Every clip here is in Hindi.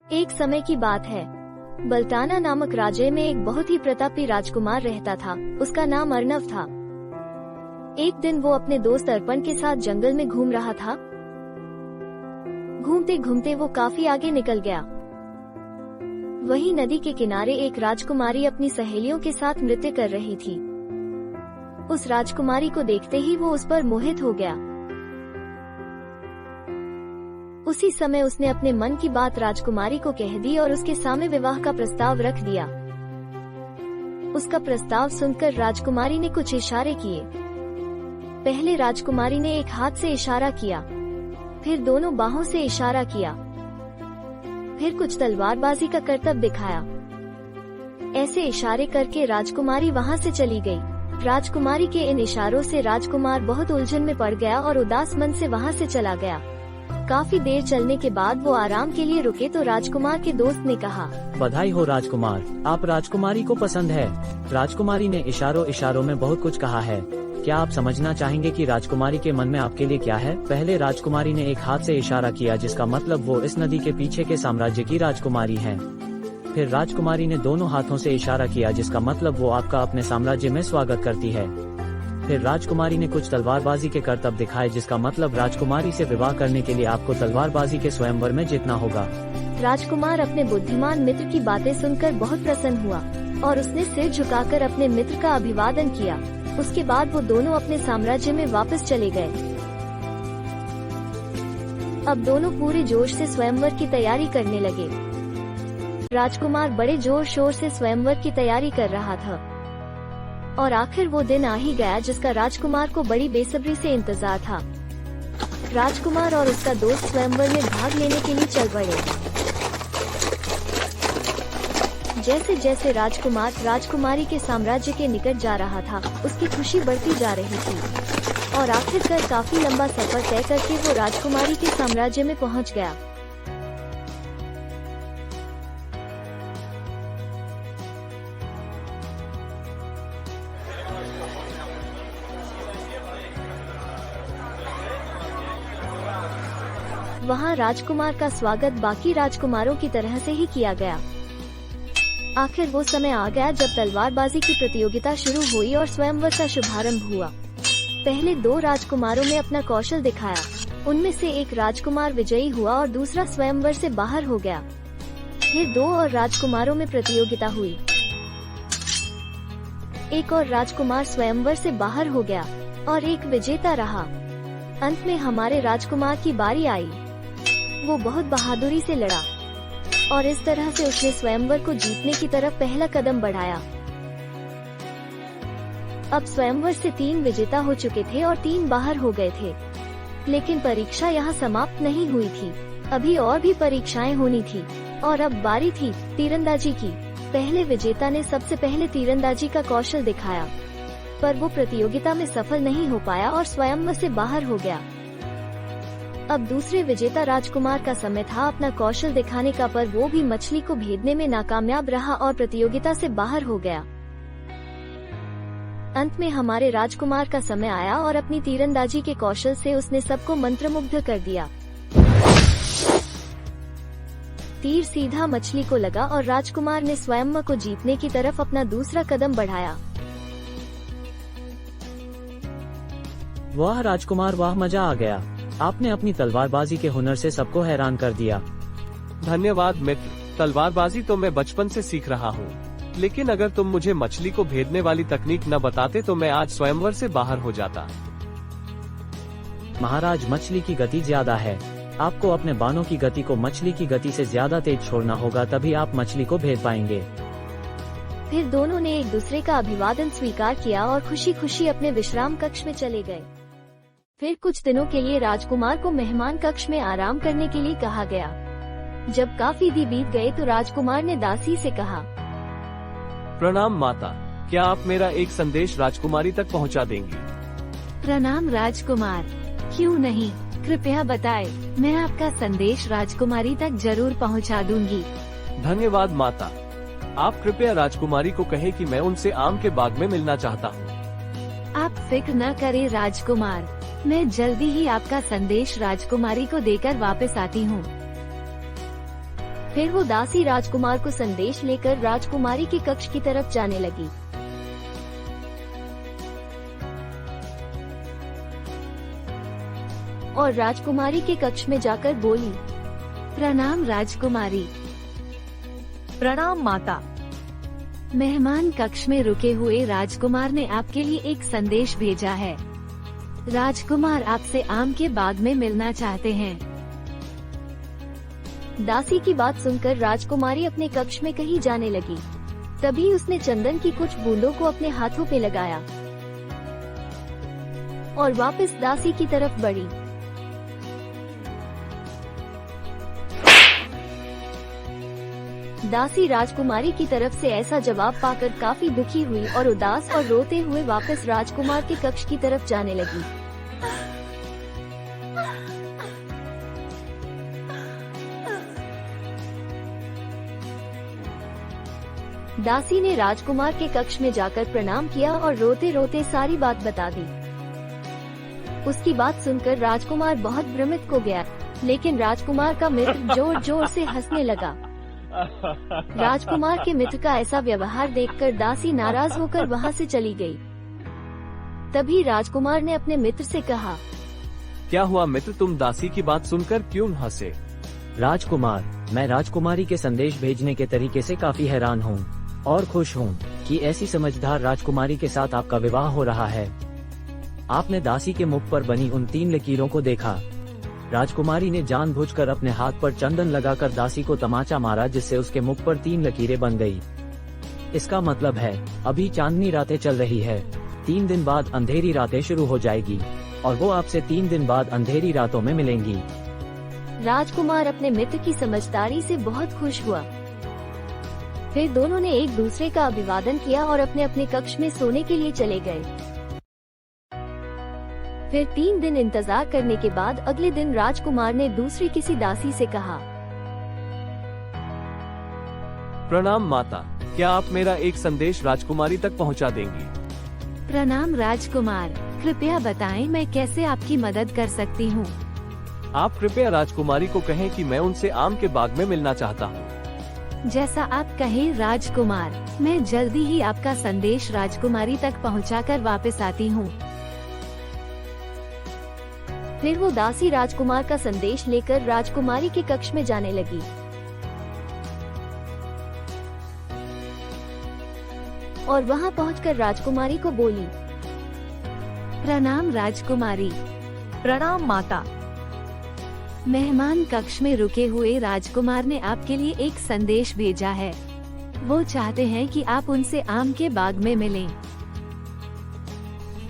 एक समय की बात है, बल्ताना नामक राज्य में एक बहुत ही प्रतापी राजकुमार रहता था। उसका नाम अर्णव था। एक दिन वो अपने दोस्त अर्पण के साथ जंगल में घूम रहा था। घूमते घूमते वो काफी आगे निकल गया। वहीं नदी के किनारे एक राजकुमारी अपनी सहेलियों के साथ नृत्य कर रही थी। उस राजकुमारी को देखते ही वो उस पर मोहित हो गया। उसी समय उसने अपने मन की बात राजकुमारी को कह दी और उसके सामने विवाह का प्रस्ताव रख दिया। उसका प्रस्ताव सुनकर राजकुमारी ने कुछ इशारे किए। पहले राजकुमारी ने एक हाथ से इशारा किया, फिर दोनों बाहों से इशारा किया, फिर कुछ तलवारबाजी का करतब दिखाया। ऐसे इशारे करके राजकुमारी वहां से चली गई। राजकुमारी के इन इशारों से राजकुमार बहुत उलझन में पड़ गया और उदास मन से वहां से चला गया। काफी देर चलने के बाद वो आराम के लिए रुके तो राजकुमार के दोस्त ने कहा, बधाई हो राजकुमार, आप राजकुमारी को पसंद है। राजकुमारी ने इशारों इशारों में बहुत कुछ कहा है। क्या आप समझना चाहेंगे कि राजकुमारी के मन में आपके लिए क्या है? पहले राजकुमारी ने एक हाथ से इशारा किया, जिसका मतलब वो इस नदी के पीछे के साम्राज्य की राजकुमारी है। फिर राजकुमारी ने दोनों हाथों से इशारा किया, जिसका मतलब वो आपका अपने साम्राज्य में स्वागत करती है। फिर राजकुमारी ने कुछ तलवारबाजी के करतब दिखाए, जिसका मतलब राजकुमारी से विवाह करने के लिए आपको तलवारबाजी के स्वयंवर में जीतना होगा। राजकुमार अपने बुद्धिमान मित्र की बातें सुनकर बहुत प्रसन्न हुआ और उसने सिर झुकाकर अपने मित्र का अभिवादन किया। उसके बाद वो दोनों अपने साम्राज्य में वापस चले गए। अब दोनों पूरे जोश से स्वयंवर की तैयारी करने लगे। राजकुमार बड़े जोर शोर से स्वयंवर की तैयारी कर रहा था और आखिर वो दिन आ ही गया जिसका राजकुमार को बड़ी बेसब्री से इंतजार था। राजकुमार और उसका दोस्त स्वयंवर में भाग लेने के लिए चल पड़े। जैसे जैसे राजकुमार राजकुमारी के साम्राज्य के निकट जा रहा था, उसकी खुशी बढ़ती जा रही थी और आखिरकार काफी लंबा सफर तय करके वो राजकुमारी के साम्राज्य में पहुंच गया। वहाँ राजकुमार का स्वागत बाकी राजकुमारों की तरह से ही किया गया। आखिर वो समय आ गया जब तलवारबाजी की प्रतियोगिता शुरू हुई और स्वयंवर का शुभारंभ हुआ। पहले दो राजकुमारों ने अपना कौशल दिखाया। उनमें से एक राजकुमार विजयी हुआ और दूसरा स्वयंवर से बाहर हो गया। फिर दो और राजकुमारों में प्रतियोगिता हुई। एक और राजकुमार स्वयंवर से बाहर हो गया और एक विजेता रहा। अंत में हमारे राजकुमार की बारी आई। वो बहुत बहादुरी से लड़ा और इस तरह से उसने स्वयंवर को जीतने की तरफ पहला कदम बढ़ाया। अब स्वयंवर से 3 विजेता हो चुके थे और 3 बाहर हो गए थे। लेकिन परीक्षा यहाँ समाप्त नहीं हुई थी। अभी और भी परीक्षाएं होनी थी और अब बारी थी तीरंदाजी की। पहले विजेता ने सबसे पहले तीरंदाजी का कौशल दिखाया, पर वो प्रतियोगिता में सफल नहीं हो पाया और स्वयंवर से बाहर हो गया। अब दूसरे विजेता राजकुमार का समय था अपना कौशल दिखाने का, पर वो भी मछली को भेदने में नाकामयाब रहा और प्रतियोगिता से बाहर हो गया। अंत में हमारे राजकुमार का समय आया और अपनी तीरंदाजी के कौशल से उसने सबको मंत्रमुग्ध कर दिया। तीर सीधा मछली को लगा और राजकुमार ने स्वयंवर को जीतने की तरफ अपना दूसरा कदम बढ़ाया। वाह राजकुमार वाह, मजा आ गया। आपने अपनी तलवारबाजी के हुनर से सबको हैरान कर दिया। धन्यवाद मित्र, तलवारबाजी तो मैं बचपन से सीख रहा हूँ, लेकिन अगर तुम मुझे मछली को भेदने वाली तकनीक न बताते तो मैं आज स्वयंवर से बाहर हो जाता। महाराज, मछली की गति ज्यादा है। आपको अपने बाणों की गति को मछली की गति से ज्यादा तेज छोड़ना होगा, तभी आप मछली को भेद पाएंगे। फिर दोनों ने एक दूसरे का अभिवादन स्वीकार किया और खुशी खुशी अपने विश्राम कक्ष में चले गए। फिर कुछ दिनों के लिए राजकुमार को मेहमान कक्ष में आराम करने के लिए कहा गया। जब काफी दिन बीत गए तो राजकुमार ने दासी से कहा, प्रणाम माता, क्या आप मेरा एक संदेश राजकुमारी तक पहुंचा देंगी? प्रणाम राजकुमार, क्यों नहीं, कृपया बताएं, मैं आपका संदेश राजकुमारी तक जरूर पहुंचा दूंगी। धन्यवाद माता, आप कृपया राजकुमारी को कहें कि मैं उनसे आम के बाग में मिलना चाहता हूँ। आप फिक्र न करें राजकुमार, मैं जल्दी ही आपका संदेश राजकुमारी को देकर वापस आती हूँ। फिर वो दासी राजकुमार को संदेश लेकर राजकुमारी के कक्ष की तरफ जाने लगी। और राजकुमारी के कक्ष में जाकर बोली, प्रणाम राजकुमारी। प्रणाम माता। मेहमान कक्ष में रुके हुए राजकुमार ने आपके लिए एक संदेश भेजा है। राजकुमार आपसे आम के बाग में मिलना चाहते हैं। दासी की बात सुनकर राजकुमारी अपने कक्ष में कहीं जाने लगी। तभी उसने चंदन की कुछ बूंदों को अपने हाथों पे लगाया और वापस दासी की तरफ बढ़ी। दासी राजकुमारी की तरफ से ऐसा जवाब पाकर काफी दुखी हुई और उदास और रोते हुए वापस राजकुमार के कक्ष की तरफ जाने लगी। दासी ने राजकुमार के कक्ष में जाकर प्रणाम किया और रोते रोते सारी बात बता दी। उसकी बात सुनकर राजकुमार बहुत भ्रमित हो गया, लेकिन राजकुमार का मित्र जोर जोर से हंसने लगा। राजकुमार के मित्र का ऐसा व्यवहार देखकर दासी नाराज होकर वहां से चली गई। तभी राजकुमार ने अपने मित्र से कहा, क्या हुआ मित्र, तुम दासी की बात सुनकर क्यों हंसे? राजकुमार, मैं राजकुमारी के संदेश भेजने के तरीके से काफी हैरान हूँ और खुश हूँ कि ऐसी समझदार राजकुमारी के साथ आपका विवाह हो रहा है। आपने दासी के मुख पर बनी उन 3 लकीरों को देखा। राजकुमारी ने जानबूझकर अपने हाथ पर चंदन लगाकर दासी को तमाचा मारा, जिससे उसके मुख पर 3 लकीरें बन गई। इसका मतलब है अभी चांदनी रातें चल रही है, 3 दिन बाद अंधेरी रातें शुरू हो जाएगी और वो आपसे 3 दिन बाद अंधेरी रातों में मिलेंगी। राजकुमार अपने मित्र की समझदारी से बहुत खुश हुआ। फिर दोनों ने एक दूसरे का अभिवादन किया और अपने अपने कक्ष में सोने के लिए चले गए। फिर 3 दिन इंतजार करने के बाद अगले दिन राजकुमार ने दूसरी किसी दासी से कहा, प्रणाम माता, क्या आप मेरा एक संदेश राजकुमारी तक पहुंचा देंगी? प्रणाम राजकुमार, कृपया बताएं मैं कैसे आपकी मदद कर सकती हूँ। आप कृपया राजकुमारी को कहें कि मैं उनसे आम के बाग में मिलना चाहता हूँ। जैसा आप कहें राजकुमार, मैं जल्दी ही आपका संदेश राजकुमारी तक पहुँचाकर वापस आती हूँ। फिर वो दासी राजकुमार का संदेश लेकर राजकुमारी के कक्ष में जाने लगी। और वहां पहुंचकर राजकुमारी को बोली, प्रणाम राजकुमारी। प्रणाम माता। मेहमान कक्ष में रुके हुए राजकुमार ने आपके लिए एक संदेश भेजा है। वो चाहते हैं कि आप उनसे आम के बाग में मिलें।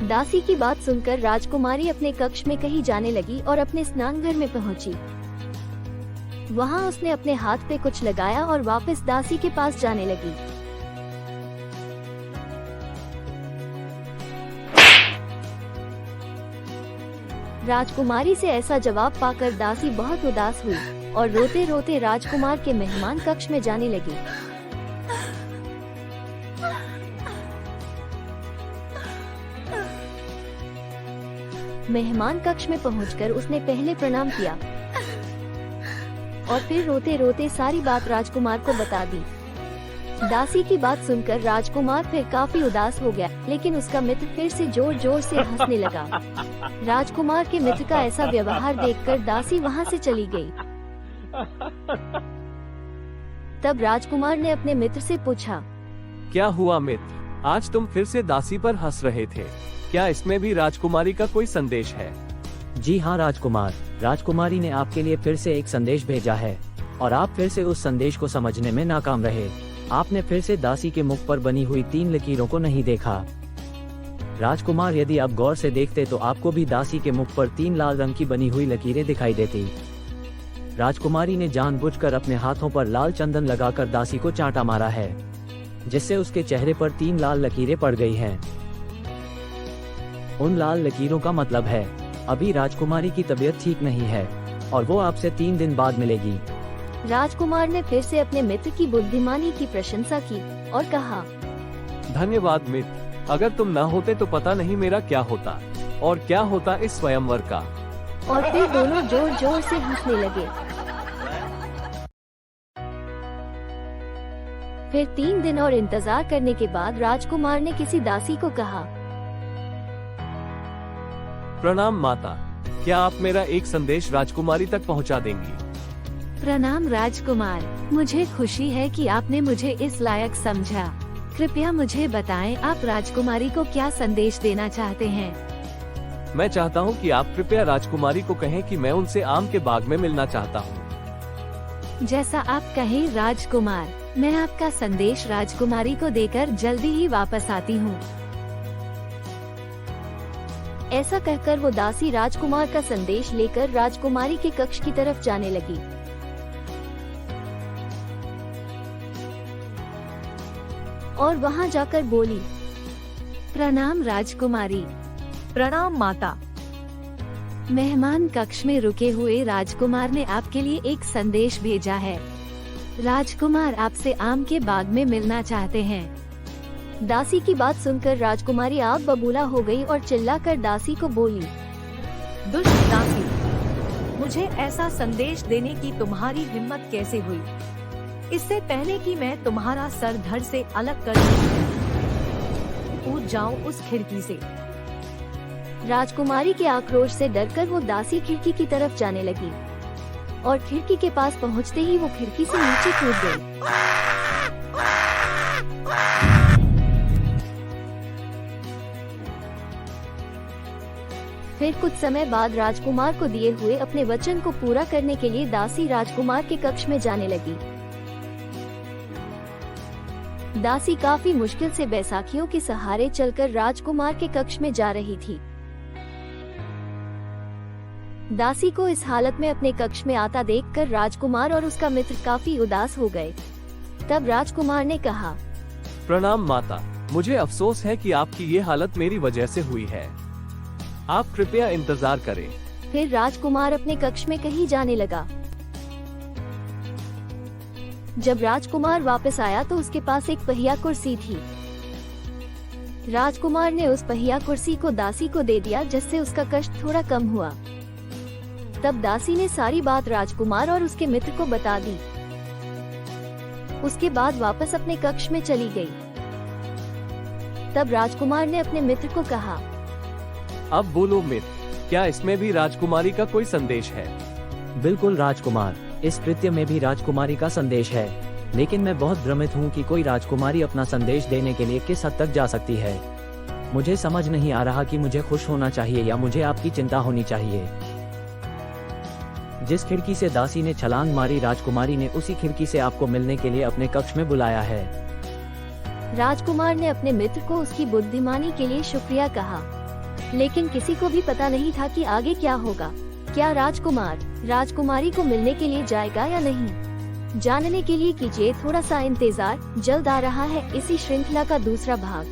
दासी की बात सुनकर राजकुमारी अपने कक्ष में कहीं जाने लगी और अपने स्नान घर में पहुंची। वहां उसने अपने हाथ पे कुछ लगाया और वापस दासी के पास जाने लगी। राजकुमारी से ऐसा जवाब पाकर दासी बहुत उदास हुई और रोते रोते राजकुमार के मेहमान कक्ष में जाने लगी। मेहमान कक्ष में पहुंचकर उसने पहले प्रणाम किया और फिर रोते रोते सारी बात राजकुमार को बता दी। दासी की बात सुनकर राजकुमार फिर काफी उदास हो गया, लेकिन उसका मित्र फिर से जोर जोर से हंसने लगा। राजकुमार के मित्र का ऐसा व्यवहार देखकर दासी वहां से चली गई। तब राजकुमार ने अपने मित्र से पूछा, क्या हुआ मित्र, आज तुम फिर से दासी पर हंस रहे थे, क्या इसमें भी राजकुमारी का कोई संदेश है? जी हाँ राजकुमार, राजकुमारी ने आपके लिए फिर से एक संदेश भेजा है और आप फिर से उस संदेश को समझने में नाकाम रहे। आपने फिर से दासी के मुख पर बनी हुई 3 लकीरों को नहीं देखा। राजकुमार, यदि आप गौर से देखते तो आपको भी दासी के मुख पर 3 लाल रंग की बनी हुई लकीरें दिखाई देती। राजकुमारी ने जानबूझकर अपने हाथों पर लाल चंदन लगाकर दासी को चांटा मारा है, जिससे उसके चेहरे पर 3 लाल लकीरें पड़ गई हैं। उन लाल लकीरों का मतलब है अभी राजकुमारी की तबीयत ठीक नहीं है और वो आपसे 3 दिन बाद मिलेगी। राजकुमार ने फिर से अपने मित्र की बुद्धिमानी की प्रशंसा की और कहा, धन्यवाद मित्र, अगर तुम न होते तो पता नहीं मेरा क्या होता और क्या होता इस स्वयंवर का। और फिर दोनों जोर जोर से हंसने लगे। फिर 3 दिन और इंतजार करने के बाद राजकुमार ने किसी दासी को कहा, प्रणाम माता, क्या आप मेरा एक संदेश राजकुमारी तक पहुंचा देंगी? प्रणाम राजकुमार, मुझे खुशी है कि आपने मुझे इस लायक समझा। कृपया मुझे बताएं, आप राजकुमारी को क्या संदेश देना चाहते हैं? मैं चाहता हूं कि आप कृपया राजकुमारी को कहें कि मैं उनसे आम के बाग में मिलना चाहता हूं। जैसा आप कहें राजकुमार, मैं आपका संदेश राजकुमारी को देकर जल्दी ही वापस आती हूँ। ऐसा कहकर वो दासी राजकुमार का संदेश लेकर राजकुमारी के कक्ष की तरफ जाने लगी। और वहाँ जाकर बोली, प्रणाम राजकुमारी। प्रणाम माता। मेहमान कक्ष में रुके हुए राजकुमार ने आपके लिए एक संदेश भेजा है। राजकुमार आपसे आम के बाग में मिलना चाहते हैं। दासी की बात सुनकर राजकुमारी आग बबूला हो गई और चिल्लाकर दासी को बोली, दुष्ट दासी, मुझे ऐसा संदेश देने की तुम्हारी हिम्मत कैसे हुई? इससे पहले कि मैं तुम्हारा सर धड़ से अलग कर कूद जाऊं उस खिड़की से। राजकुमारी के आक्रोश से डरकर वो दासी खिड़की की तरफ जाने लगी और खिड़की के पास पहुंचते ही वो खिड़की से नीचे कूद गई। फिर कुछ समय बाद राजकुमार को दिए हुए अपने वचन को पूरा करने के लिए दासी राजकुमार के कक्ष में जाने लगी। दासी काफी मुश्किल से बैसाखियों के सहारे चलकर राजकुमार के कक्ष में जा रही थी। दासी को इस हालत में अपने कक्ष में आता देखकर राजकुमार और उसका मित्र काफी उदास हो गए। तब राजकुमार ने कहा, प्रणाम माता, मुझे अफसोस है कि आपकी ये हालत मेरी वजह से हुई है। आप कृपया इंतजार करें। फिर राजकुमार अपने कक्ष में कहीं जाने लगा। जब राजकुमार वापस आया तो उसके पास एक पहिया कुर्सी थी। राजकुमार ने उस पहिया कुर्सी को दासी को दे दिया, जिससे उसका कष्ट थोड़ा कम हुआ। तब दासी ने सारी बात राजकुमार और उसके मित्र को बता दी। उसके बाद वापस अपने कक्ष में चली गई। तब राजकुमार ने अपने मित्र को कहा, अब बोलो मित्र, क्या इसमें भी राजकुमारी का कोई संदेश है? बिल्कुल राजकुमार, इस कृत्य में भी राजकुमारी का संदेश है, लेकिन मैं बहुत भ्रमित हूँ कि कोई राजकुमारी अपना संदेश देने के लिए किस हद तक जा सकती है। मुझे समझ नहीं आ रहा कि मुझे खुश होना चाहिए या मुझे आपकी चिंता होनी चाहिए। जिस खिड़की से दासी ने छलांग मारी, राजकुमारी ने उसी खिड़की से आपको मिलने के लिए अपने कक्ष में बुलाया है। राजकुमार ने अपने मित्र को उसकी बुद्धिमानी के लिए शुक्रिया कहा, लेकिन किसी को भी पता नहीं था कि आगे क्या होगा। क्या राजकुमार राजकुमारी को मिलने के लिए जाएगा या नहीं? जानने के लिए कीजिए थोड़ा सा इंतजार, जल्द आ रहा है इसी श्रृंखला का दूसरा भाग।